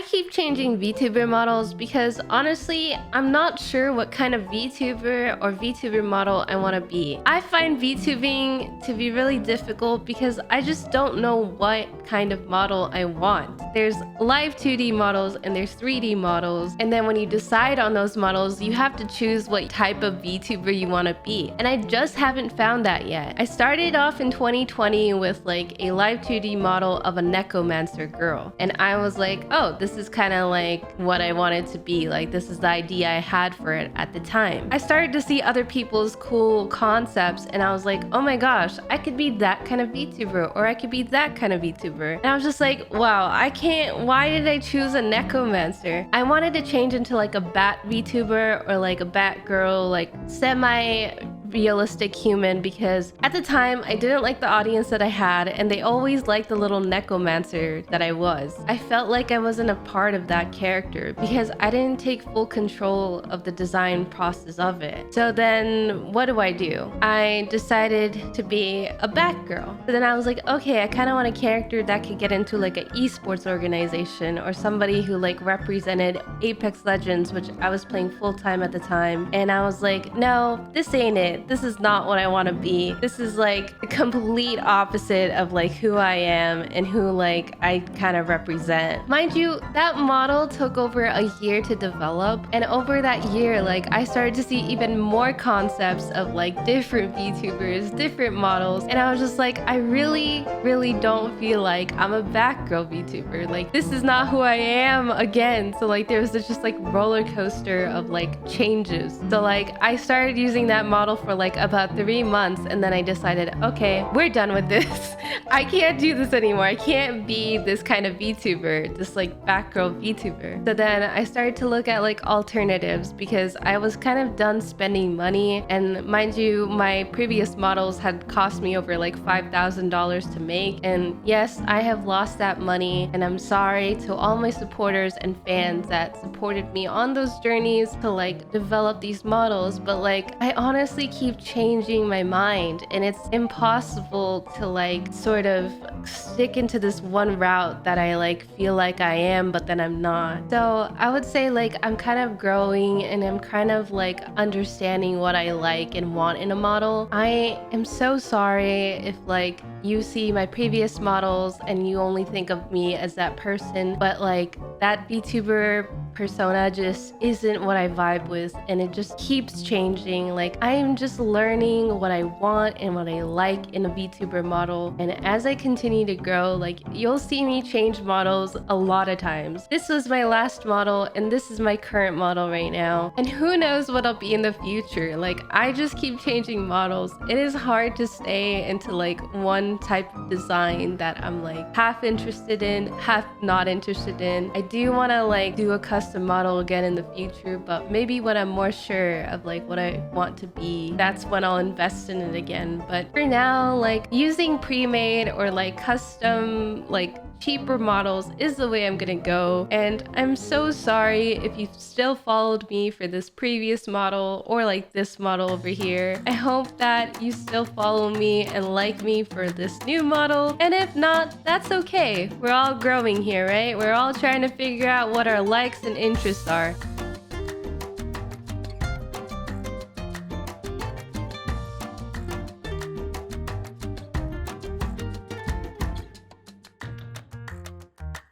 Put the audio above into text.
I keep changing VTuber models because honestly, I'm not sure what kind of VTuber or VTuber model I want to be. I find VTubing to be really difficult because I just don't know what kind of model I want. There's live 2D models and there's 3D models, and then when you decide on those models, you have to choose what type of VTuber you want to be. And I just haven't found that yet. I started off in 2020 with like a live 2D model of a necromancer girl, and I was like, oh, this is kind of like what I wanted to be. Like, this is the idea I had for it at the time. I started to see other people's cool concepts, and I was like, oh my gosh, I could be that kind of VTuber, or I could be that kind of VTuber. And I was just like, wow, I can't, why did I choose a necromancer? I wanted to change into like a bat VTuber or like a bat girl, like semi-realistic human, because at the time I didn't like the audience that I had, and they always liked the little necromancer that I was. I felt like I wasn't a part of that character because I didn't take full control of the design process of it. So then what do? I decided to be a Batgirl. So then I was like, okay, I kind of want a character that could get into like an esports organization or somebody who like represented Apex Legends, which I was playing full-time at the time. And I was like, no, this ain't it. This is not what I want to be. This is like the complete opposite of like who I am and who like I kind of represent. Mind you, that model took over a year to develop, and over that year, like I started to see even more concepts of like different VTubers, different models, and I was just like, I really don't feel like I'm a Batgirl VTuber. Like, this is not who I am again. So like there was this just like roller coaster of like changes. So like I started using that model for like about 3 months, and then I decided, okay, we're done with this. I can't do this anymore. I can't be this kind of VTuber, this like Batgirl VTuber. So then I started to look at like alternatives because I was kind of done spending money, and mind you, my previous models had cost me over like $5,000 to make, and yes, I have lost that money, and I'm sorry to all my supporters and fans that supported me on those journeys to like develop these models, but like I honestly keep changing my mind, and it's impossible to like sort of stick into this one route that I like feel like I am, but then I'm not. So I would say like I'm kind of growing, and I'm kind of like understanding what I like and want in a model. I am so sorry if like you see my previous models and you only think of me as that person, but like that VTuber persona just isn't what I vibe with, and it just keeps changing. Like, I'm just learning what I want and what I like in a VTuber model, and as I continue to grow, like, you'll see me change models a lot of times. This was my last model, and this is my current model right now, and who knows what I'll be in the future. Like, I just keep changing models. It is hard to stay into like one type of design that I'm like half interested in, half not interested in. I do want to like do a custom model again in the future, but maybe when I'm more sure of like what I want to be, that's when I'll invest in it again. But for now, like using pre-made or like custom like cheaper models is the way I'm gonna go. And I'm so sorry if you've still followed me for this previous model or like this model over here. I hope that you still follow me and like me for this new model, and if not, that's okay. We're all growing here, right? We're all trying to figure out what our likes and interests are.